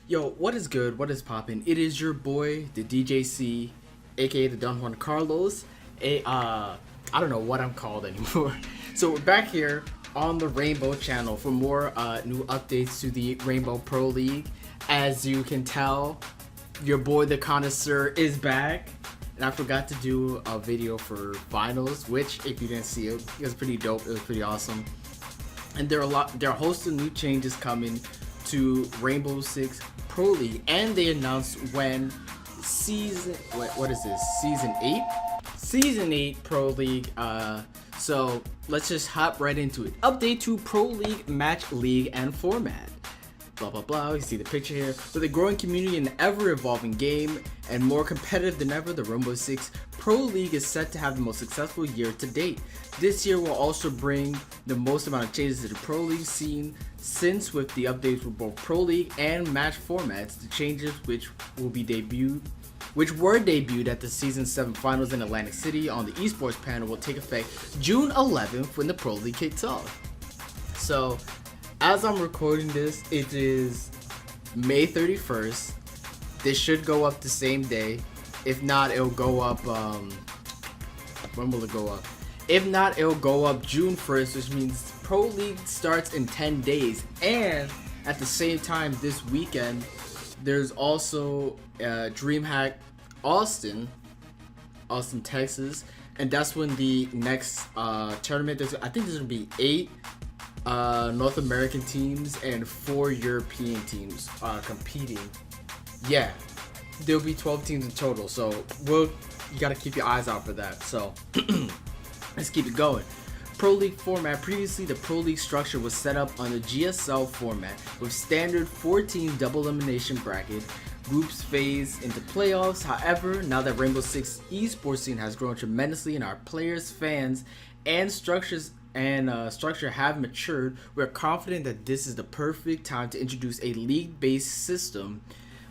Yo, what is good? What is poppin'? It is your boy, the DJC, aka the Don Juan Carlos. I don't know what I'm called anymore. So we're back here on the Rainbow channel for more new updates to the Rainbow Pro League. As you can tell, your boy the Connoisseur is back, and I forgot to do a video for finals, which if you didn't see it, it was pretty dope. It was pretty awesome. And there are a host of new changes coming to Rainbow Six Pro League, and they announced when what is this, season 8 Pro League. So let's just hop right into it. Update to Pro League match league and format. Blah blah blah. You see the picture here. With a growing community and ever-evolving game and more competitive than ever, the Rainbow Six Pro League is set to have the most successful year to date. This year will also bring the most amount of changes to the Pro League scene, since with the updates for both Pro League and match formats, the changes which were debuted at the Season 7 Finals in Atlantic City on the esports panel will take effect June 11th when the Pro League kicks off. So, as I'm recording this, it is May 31st. This should go up the same day. If not, it'll go up, when will it go up? If not, it'll go up June 1st, which means Pro League starts in 10 days. And at the same time, this weekend, there's also DreamHack Austin, Texas. And that's when the next tournament, I think there's going to be 8 North American teams and 4 European teams competing. Yeah, there'll be 12 teams in total, so you gotta keep your eyes out for that. So let's keep it going. Pro League format. Previously, the Pro League structure was set up on the GSL format with standard 14 double elimination bracket. Groups phase into playoffs. However, now that Rainbow Six esports scene has grown tremendously and our players, fans, and structure have matured, we're confident that this is the perfect time to introduce a league-based system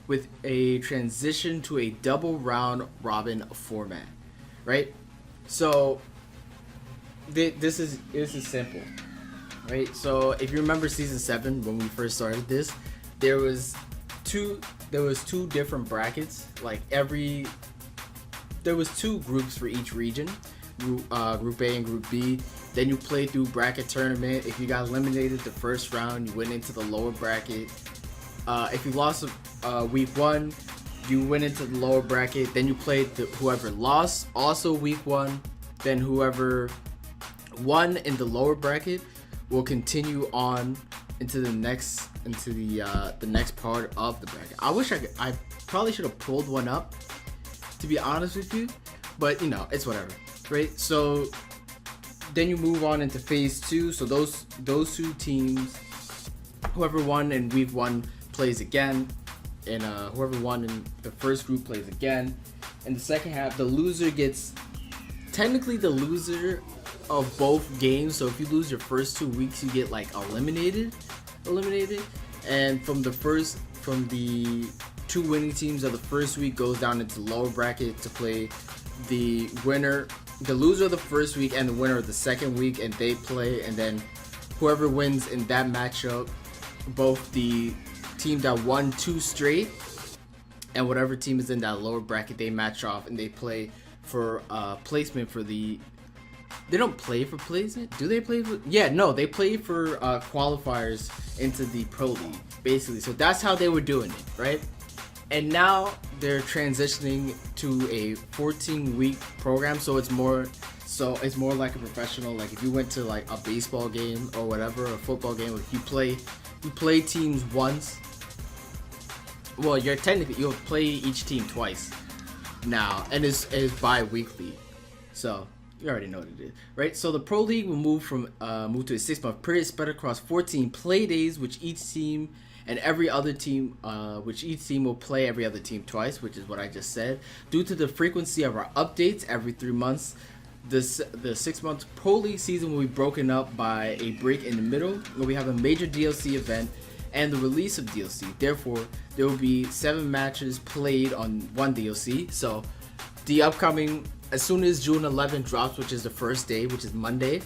with a transition to a double round robin format, right? So this is simple, right? So if you remember Season 7 when we first started this, there was two different brackets. There was 2 groups for each region, Group A and Group B. Then you play through bracket tournament. If you got eliminated the first round, you went into the lower bracket. If you lost week 1, you went into the lower bracket. Then you played whoever lost also week 1. Then whoever won in the lower bracket will continue on into the next part of the bracket. I probably should have pulled one up, to be honest with you, but it's whatever, right? So then you move on into phase 2. So those 2 teams, whoever won in week 1 plays again, and whoever won in the first group plays again. In the second half, the loser gets technically the loser of both games. So if you lose your first 2 weeks, you get eliminated, and from the 2 winning teams of the first week goes down into the lower bracket to play the loser of the first week and the winner of the second week, and they play, and then whoever wins in that matchup, both the team that won 2 straight and whatever team is in that lower bracket, they match off and they play for placement for the. They don't play for placement? Do they play for? Yeah, no, they play for qualifiers into the Pro League, basically. So that's how they were doing it, right? And now they're transitioning to a 14-week program, so it's more like a professional. Like if you went to a baseball game or whatever, a football game, if you play teams once. Well, you'll play each team twice now, and it's bi-weekly. So you already know what it is, right? So the Pro League will move to a 6-month period spread across 14 play days, which each team will play every other team twice, which is what I just said. Due to the frequency of our updates every 3 months, the 6-month Pro League season will be broken up by a break in the middle, where we have a major DLC event and the release of DLC. Therefore, there will be 7 matches played on one DLC. So the upcoming, as soon as June 11th drops, which is the first day, which is Monday,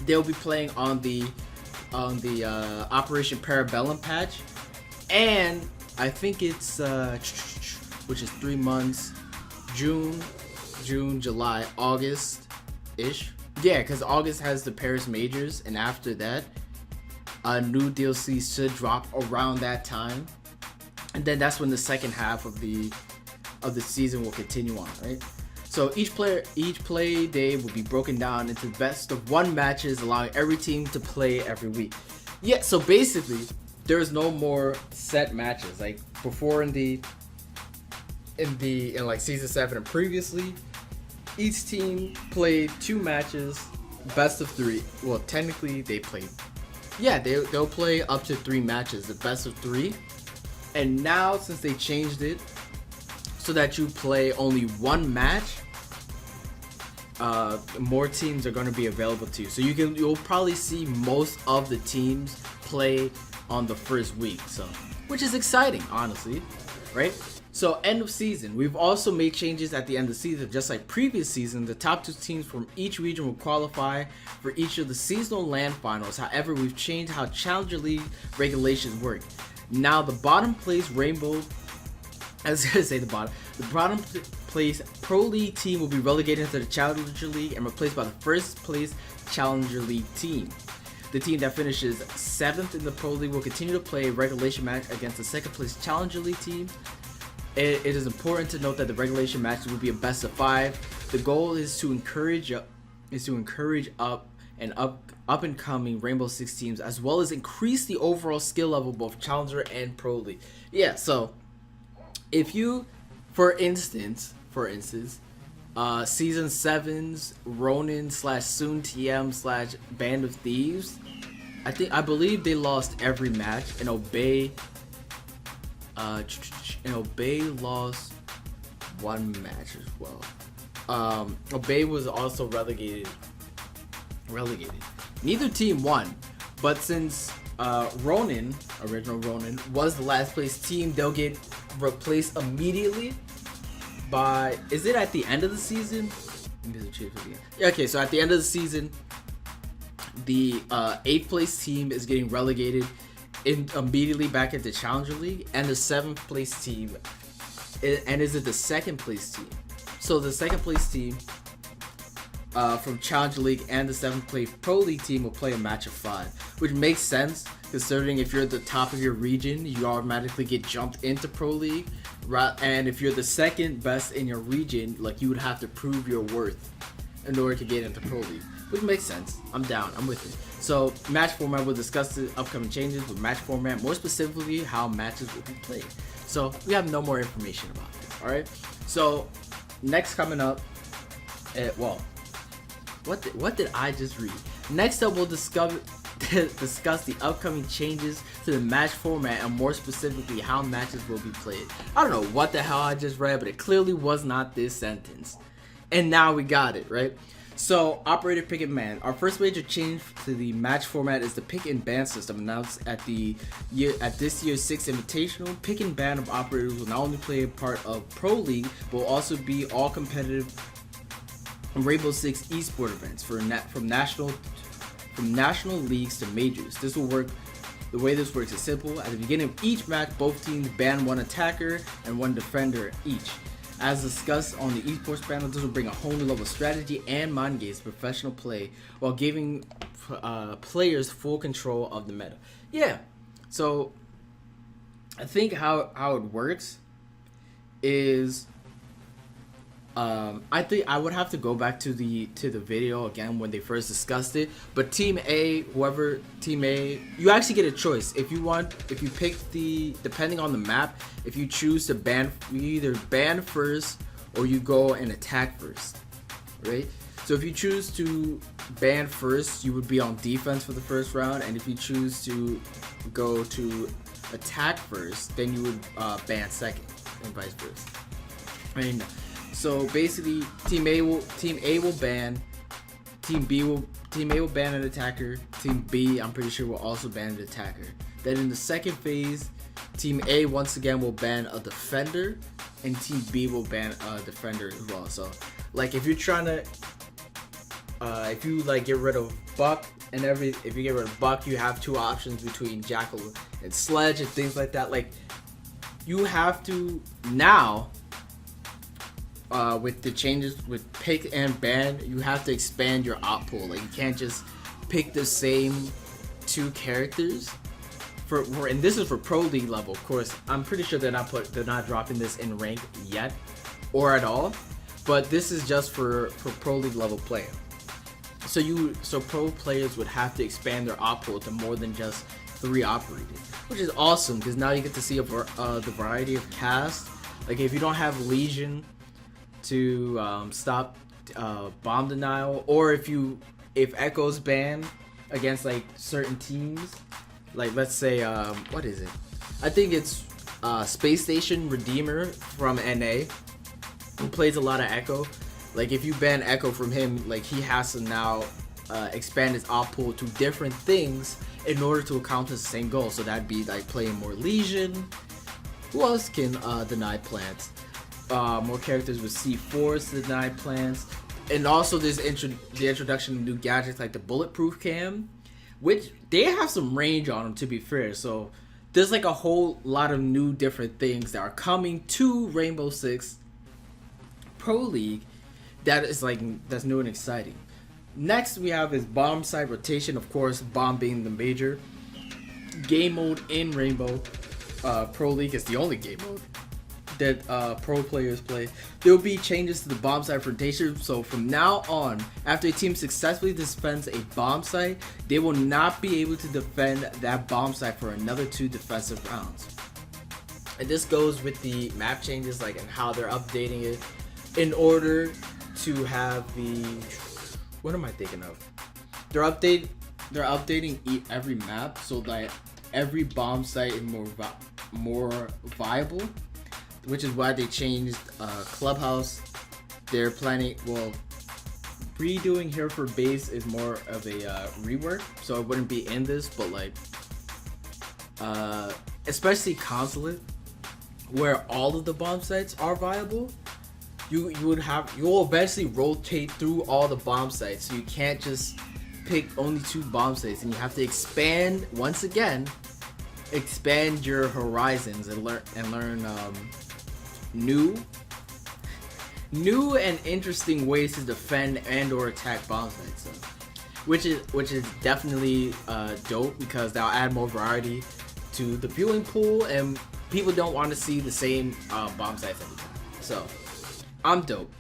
they'll be playing on the Operation Parabellum patch, and I think it's which is 3 months, June, July, August ish. Yeah, because August has the Paris Majors, and after that, a new DLC should drop around that time, and then that's when the second half of the season will continue on, right? So each play day will be broken down into best of 1 matches, allowing every team to play every week. Yeah, so basically, there's no more set matches like before in like season 7 and previously. Each team played 2 matches, best of 3. Well, technically they played. Yeah, they'll play up to 3 matches, the best of 3. And now since they changed it so that you play only 1 match, more teams are going to be available to you. So you'll probably see most of the teams play on the first week, so which is exciting, honestly, right? So end of season, we've also made changes at the end of the season. Just like previous season, the top 2 teams from each region will qualify for each of the seasonal LAN finals. However, we've changed how Challenger League regulations work. Now the bottom place Rainbow, I was gonna say the bottom place Pro League team will be relegated to the Challenger League and replaced by the first place Challenger League team. The team that finishes 7th in the Pro League will continue to play a regulation match against the second place Challenger League team. It is important to note that the regulation matches will be a best of 5. The goal is to encourage up and coming Rainbow Six teams, as well as increase the overall skill level both Challenger and Pro League. Yeah, so if you, for instance, season 7's Ronin / Soon TM / Band of Thieves, I believe they lost every match, and Obey lost 1 match as well. Obey was also relegated. Neither team won, but since original Ronin was the last place team, they'll get replaced immediately by, is it at the end of the season? Okay, so at the end of the season, the 8th place team is getting relegated immediately back into Challenger League, and the 7th place team, and is it the 2nd place team? So the 2nd place team from Challenger League and the 7th place Pro League team will play a match of 5, which makes sense considering if you're at the top of your region, you automatically get jumped into Pro League, right? And if you're the 2nd best in your region, like, you would have to prove your worth in order to get into Pro League, which makes sense. I'm down. I'm with it. So match format, we'll discuss the upcoming changes with match format, more specifically how matches will be played. So we have no more information about this. All right. So next coming up, what did I just read? Next up, we'll discuss the upcoming changes to the match format and more specifically how matches will be played. I don't know what the hell I just read, but it clearly was not this sentence. And now we got it, right? So, operator pick and ban. Our first major change to the match format is the pick and ban system announced at this year's 6 Invitational. Pick and ban of operators will not only play a part of Pro League, but will also be all competitive Rainbow Six esports events from national leagues to majors. This will work. The way this works is simple. At the beginning of each match, both teams ban 1 attacker and 1 defender each. As discussed on the esports panel, this will bring a whole new level of strategy and mind games professional play while giving players full control of the meta. Yeah, so I think how it works is I think I would have to go back to the video again when they first discussed it. But Team A, you actually get a choice. If you pick depending on the map, if you choose to ban, you either ban first or you go and attack first, right? So if you choose to ban first, you would be on defense for the first round, and if you choose to go to attack first, then you would ban second, and vice versa. And so basically, Team A will ban, Team A will ban an attacker, Team B, I'm pretty sure, will also ban an attacker. Then in the second phase, Team A once again will ban a defender, and Team B will ban a defender as well. So, like, if you're trying to, if you like get rid of Buck and if you get rid of Buck, you have 2 options between Jackal and Sledge and things like that. Like, you have to now, with the changes with pick and ban, you have to expand your op pool. Like, you can't just pick the same two characters for and this is for Pro League level. Of course, I'm pretty sure they're not dropping this in rank yet or at all, but this is just for Pro League level play. So pro players would have to expand their op pool to more than just 3 operators, which is awesome because now you get to see the variety of cast. Like, if you don't have Legion to stop bomb denial, or if Echo's banned against like certain teams, like let's say what is it? I think it's Space Station Redeemer from NA, who plays a lot of Echo. Like, if you ban Echo from him, like, he has to now expand his op pool to different things in order to accomplish the same goal. So that'd be like playing more Legion. Who else can deny plants? More characters with C4s to deny plants. And also there's the introduction of new gadgets like the bulletproof cam, which they have some range on them, to be fair. So there's like a whole lot of new different things that are coming to Rainbow Six Pro League that's new and exciting. Next we have is bomb site rotation. Of course, bomb being the major game mode in Rainbow Pro League. Is the only game mode that pro players play. There will be changes to the bomb site rotation. So from now on, after a team successfully defends a bomb site, they will not be able to defend that bomb site for another 2 defensive rounds. And this goes with the map changes, like, and how they're updating it in order to have the, what am I thinking of? They're updating every map so that every bomb site is more viable, which is why they changed Clubhouse. They're planning, redoing Hereford Base is more of a rework, so it wouldn't be in this, but like, especially Consulate, where all of the bomb sites are viable, you'll eventually rotate through all the bomb sites, so you can't just pick only 2 bomb sites, and you have to expand your horizons and learn new and interesting ways to defend and or attack bomb sites, so, which is definitely dope, because that'll add more variety to the viewing pool, and people don't want to see the same bomb sites every time. So I'm dope.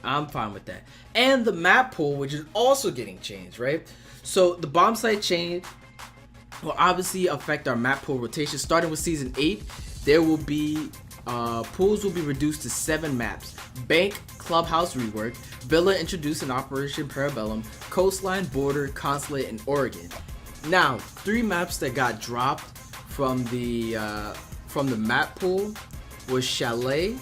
I'm fine with that. And the map pool, which is also getting changed, right? So the bomb site change will obviously affect our map pool rotation. Starting with season 8, there will be pools will be reduced to 7 maps. Bank, Clubhouse rework, Villa introduced in Operation Parabellum, Coastline, Border, Consulate, and Oregon. Now, 3 maps that got dropped from the map pool was Chalet.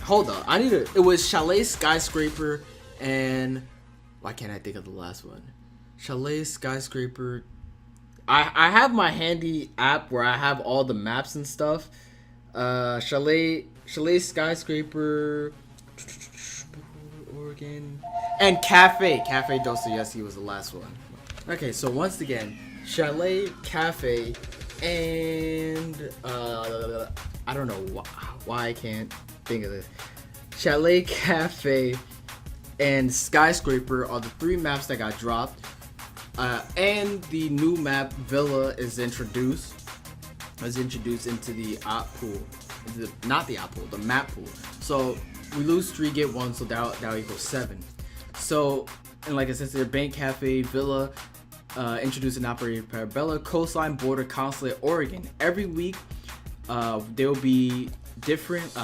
Hold on, it was Chalet, Skyscraper, and why can't I think of the last one? Chalet, Skyscraper. I have my handy app where I have all the maps and stuff. Chalet, Skyscraper, Oregon, and Cafe Dostoevsky was the last one. Okay, so once again, Chalet, Cafe, and I don't know why I can't think of this. Chalet, Cafe, and Skyscraper are the 3 maps that got dropped. And the new map Villa is introduced into the op pool. Not the op pool, the map pool. So we lose 3, get 1, so that equals 7. So, and like I said, their Bank, Cafe, Villa, introduced an Operation Parabella, Coastline, Border, Consulate, Oregon. Every week there will be different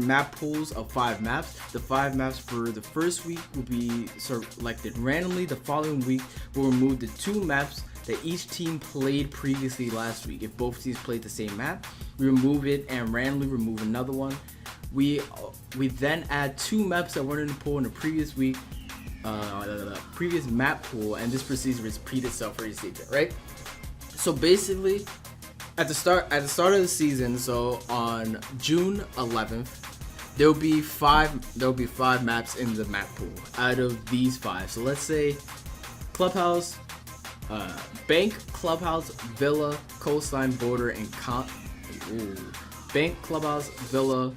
map pools of 5 maps. The 5 maps for the first week will be selected randomly. The following week will remove the 2 maps that each team played previously last week. If both teams played the same map, we remove it and randomly remove another one. We then add 2 maps that weren't in the pool in the previous week, previous map pool, and this procedure is repeat itself for each season, right? So basically, at the start of the season, so on June 11th, there'll be 5 maps in the map pool out of these 5. So let's say Clubhouse, Bank, Clubhouse, Villa, Coastline, Border, and Bank, Clubhouse, Villa,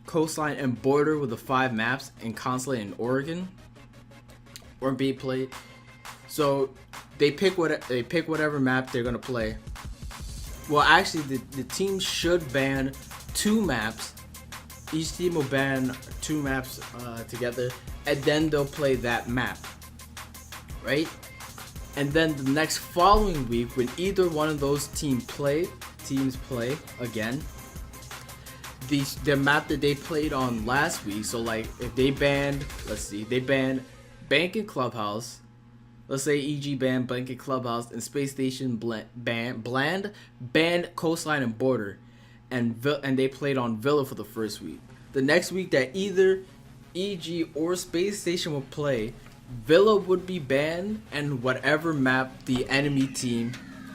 Coastline, and Border with the 5 maps and Consulate in Oregon or being played. So they pick whatever map they're gonna play. Well, actually, the team should ban 2 maps. Each team will ban 2 maps together, and then they'll play that map, right? And then the next following week, when either one of those teams play again, the map that they played on last week. So like if they banned, they banned Bank and Clubhouse. Let's say EG banned Bank and Clubhouse, and Space Station banned Coastline and Border, and they played on Villa for the first week. The next week that either EG or Space Station would play, Villa would be banned, and whatever map the enemy team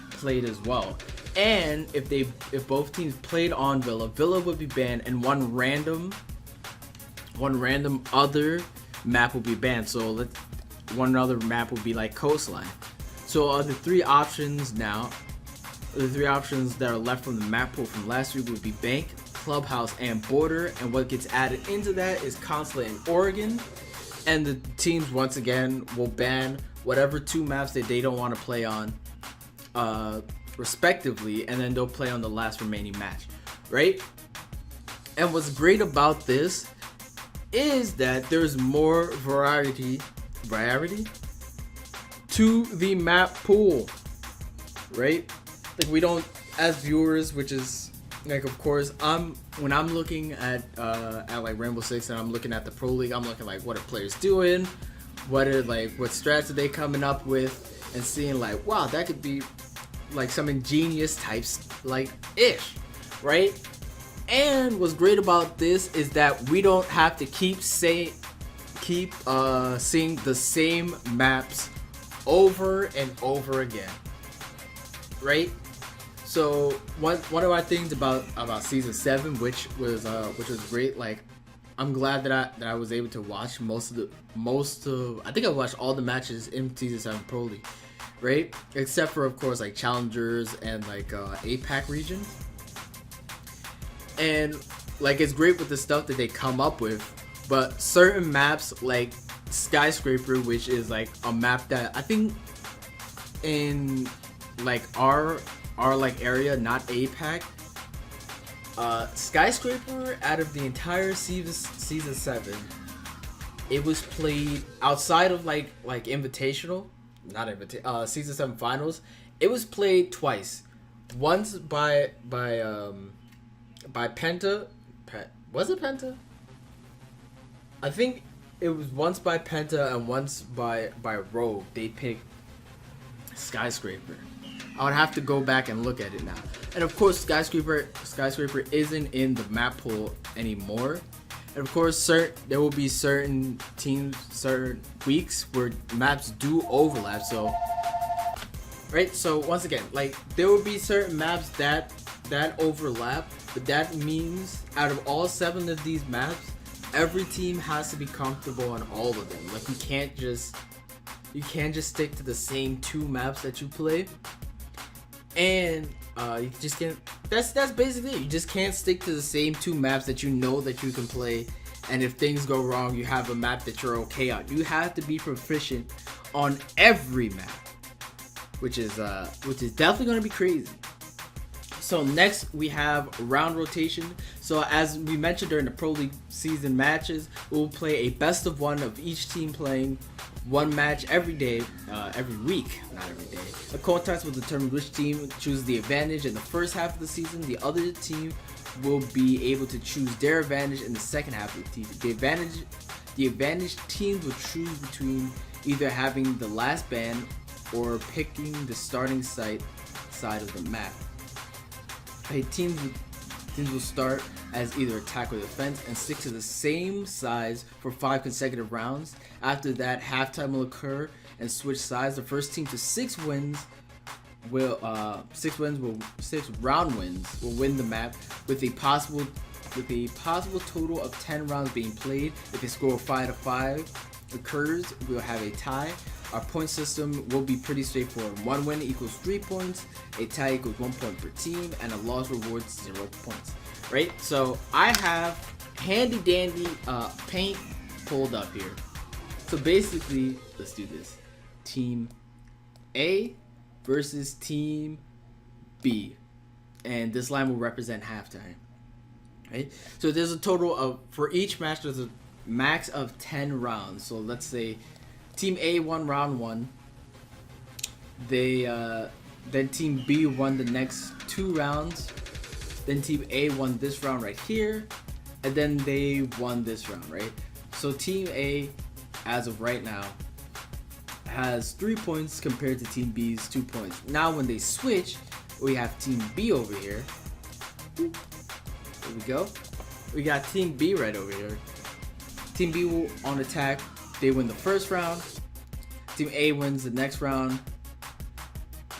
played as well. And if both teams played on Villa, Villa would be banned, and one random other map will be banned. So one other map would be like Coastline. So the 3 options now, the 3 options that are left from the map pool from last week would be Bank, Clubhouse, and Border, and what gets added into that is Consulate in Oregon. And the teams once again will ban whatever 2 maps that they don't want to play on, respectively, and then they'll play on the last remaining match, right? And what's great about this is that there's more variety to the map pool, right? Like we don't, as viewers, which is like, of course, when I'm looking at like Rainbow Six and I'm looking at the Pro League, I'm looking like what are players doing, what strats are they coming up with, and seeing like, wow, that could be like some ingenious types like ish, right? And what's great about this is that we don't have to keep seeing the same maps over and over again, right? So one of my things about season 7, which was great. Like, I'm glad that I was able to watch most of I think I watched all the matches in season 7 Pro League, right? Except for, of course, like challengers and like APAC regions. And like it's great with the stuff that they come up with, but certain maps like Skyscraper, which is like a map that I think in like our like area, not APAC, Skyscraper, out of the entire season 7, it was played outside of like invitational, season 7 finals. It was played twice. Once by Penta. Was it Penta? I think it was once by Penta and once by Rogue. They picked Skyscraper. I would have to go back and look at it now. And of course, Skyscraper isn't in the map pool anymore. And of course, there will be certain teams, certain weeks where maps do overlap. So, right. So once again, like there will be certain maps that overlap, but that means out of all 7 of these maps, every team has to be comfortable on all of them. Like you can't just stick to the same 2 maps that you play. And you just can't. That's basically it. You just can't stick to the same 2 maps that you know that you can play. And if things go wrong, you have a map that you're okay on. You have to be proficient on every map, which is definitely going to be crazy. So next we have round rotation. So as we mentioned during the Pro League season matches, we'll play a best of 1 of each team playing 1 match every day, every week, not every day. A contest will determine which team chooses the advantage in the first half of the season. The other team will be able to choose their advantage in the second half of the season. The advantage teams will choose between either having the last ban or picking the starting side of the map. Teams will start as either attack or defense and stick to the same sides for 5 consecutive rounds. After that, halftime will occur and switch sides. The first team to 6 round wins will win the map with a possible total of 10 rounds being played. If a score of 5-5 occurs, we'll have a tie. our point system will be pretty straightforward. 1 win equals 3 points, a tie equals 1 point per team, and a loss rewards 0 points. Right? So I have handy dandy paint pulled up here. So basically, let's do this. Team A versus Team B. And this line will represent halftime. Right? So there's a total of, for each match, there's a max of 10 rounds. So let's say Team A won round 1. Then Team B won the next 2 rounds. Then Team A won this round right here. And then they won this round, right? So Team A, as of right now, has 3 points compared to Team B's 2 points. Now when they switch, we have Team B over here. There we go. We got Team B right over here. Team B will on attack. They win the first round. Team A wins the next round.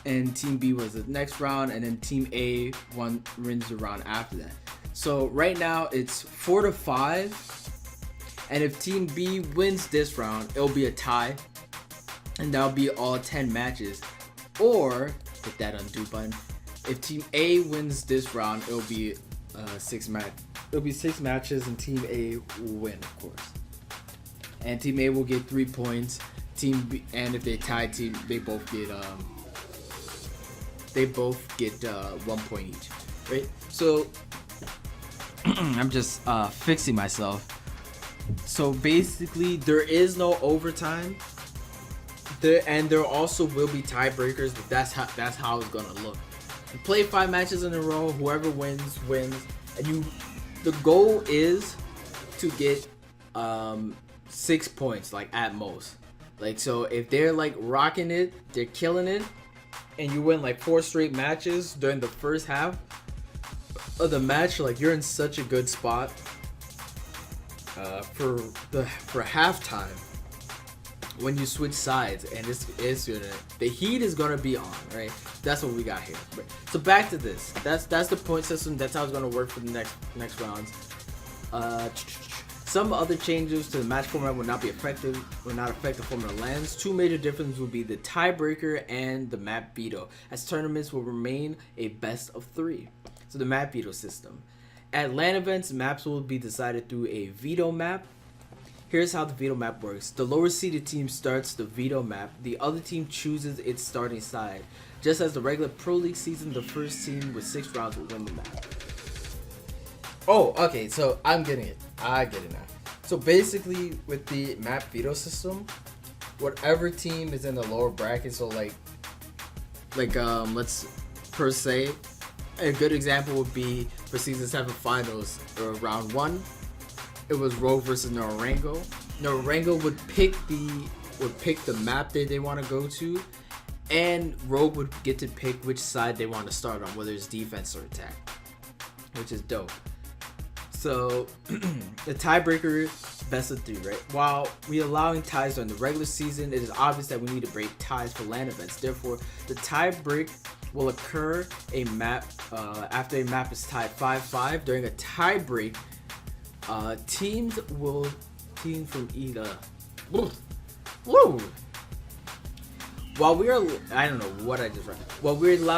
And Team B was the next round. And then Team A wins the round after that. So right now it's 4-5. And if Team B wins this round, it'll be a tie. And that'll be all 10 matches. Or, hit that undo button. If Team A wins this round, it'll be 6 matches, and Team A will win, of course. And Team A will get 3 points. Team B, and if they tie, they both get 1 point each, right? So I'm just fixing myself. So basically, there is no overtime. There also will be tiebreakers, but that's how it's gonna look. You play 5 matches in a row. Whoever wins. And the goal is to get 6 points, like at most. Like, so if they're like rocking it, they're killing it, and you win like 4 straight matches during the first half of the match, like you're in such a good spot for halftime. When you switch sides, and the heat is gonna be on, right? That's what we got here. So back to this. That's the point system. That's how it's gonna work for the next rounds. Some other changes to the match format will not affect the Formula lands. 2 major differences will be the tiebreaker and the map veto, as tournaments will remain a best of 3. So the map veto system. At LAN events, maps will be decided through a veto map. Here's how the veto map works. The lower seeded team starts the veto map. The other team chooses its starting side. Just as the regular Pro League season, the first team with 6 rounds will win the map. Oh, okay, so I'm getting it. I get it now. So basically, with the map veto system, whatever team is in the lower bracket, so let's per se, a good example would be for Season 7 Finals, round 1. It was Rogue versus Norango. Norango would pick the map that they want to go to, and Rogue would get to pick which side they want to start on, whether it's defense or attack, which is dope. So the tiebreaker, best of 3, right? While we allowing ties during the regular season, it is obvious that we need to break ties for LAN events. Therefore, the tie break will occur after a map is tied 5-5. During a tie break, teams from either. Woo! While we allow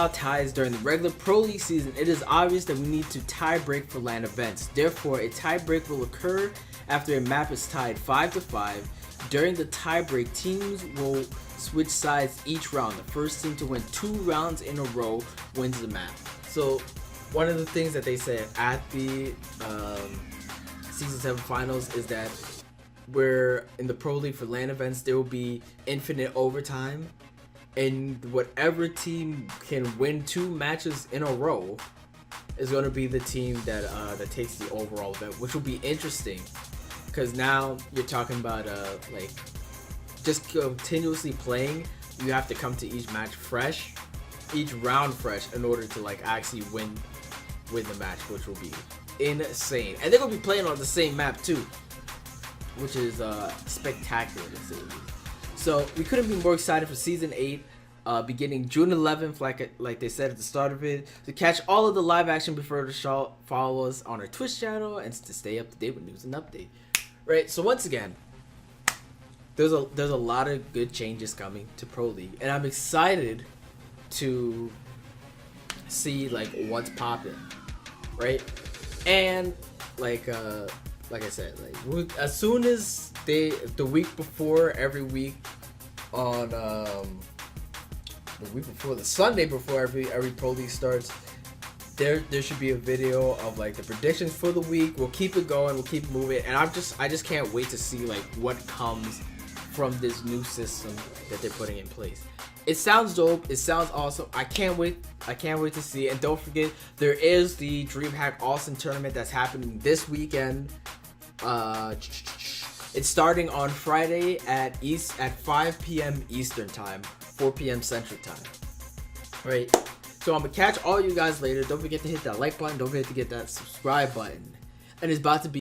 ties during the regular Pro League season, it is obvious that we need to tie break for LAN events. Therefore, a tie break will occur after a map is tied 5-5. During the tie break, teams will switch sides each round. The first team to win 2 rounds in a row wins the map. So, one of the things that they said at the Season 7 Finals is that where in the Pro League for LAN events, there will be infinite overtime, and whatever team can win 2 matches in a row is going to be the team that takes the overall event, which will be interesting, because now you're talking about just continuously playing. You have to come to each match fresh, each round fresh, in order to actually win the match, which will be insane. And they're gonna be playing on the same map too, which is spectacular to say the least. So we couldn't be more excited for Season 8, beginning June 11th, like they said at the start of it. To catch all of the live action, be sure to follow us on our Twitch channel and to stay up to date with news and update. Right. So once again, there's a lot of good changes coming to Pro League, and I'm excited to see like what's popping, right? And like I said, like as soon as the week before, every week on the week before, the Sunday before every Pro League starts, there should be a video of like the predictions for the week. We'll keep it going, we'll keep moving, and I just can't wait to see like what comes from this new system that they're putting in place. It sounds dope. It sounds awesome. I can't wait to see it. And don't forget, there is the DreamHack Austin tournament that's happening this weekend. It's starting on Friday at 5 p.m. Eastern time, 4 p.m. Central time. Right. So I'm gonna catch all you guys later. Don't forget to hit that like button. Don't forget to get that subscribe button. And it's about to be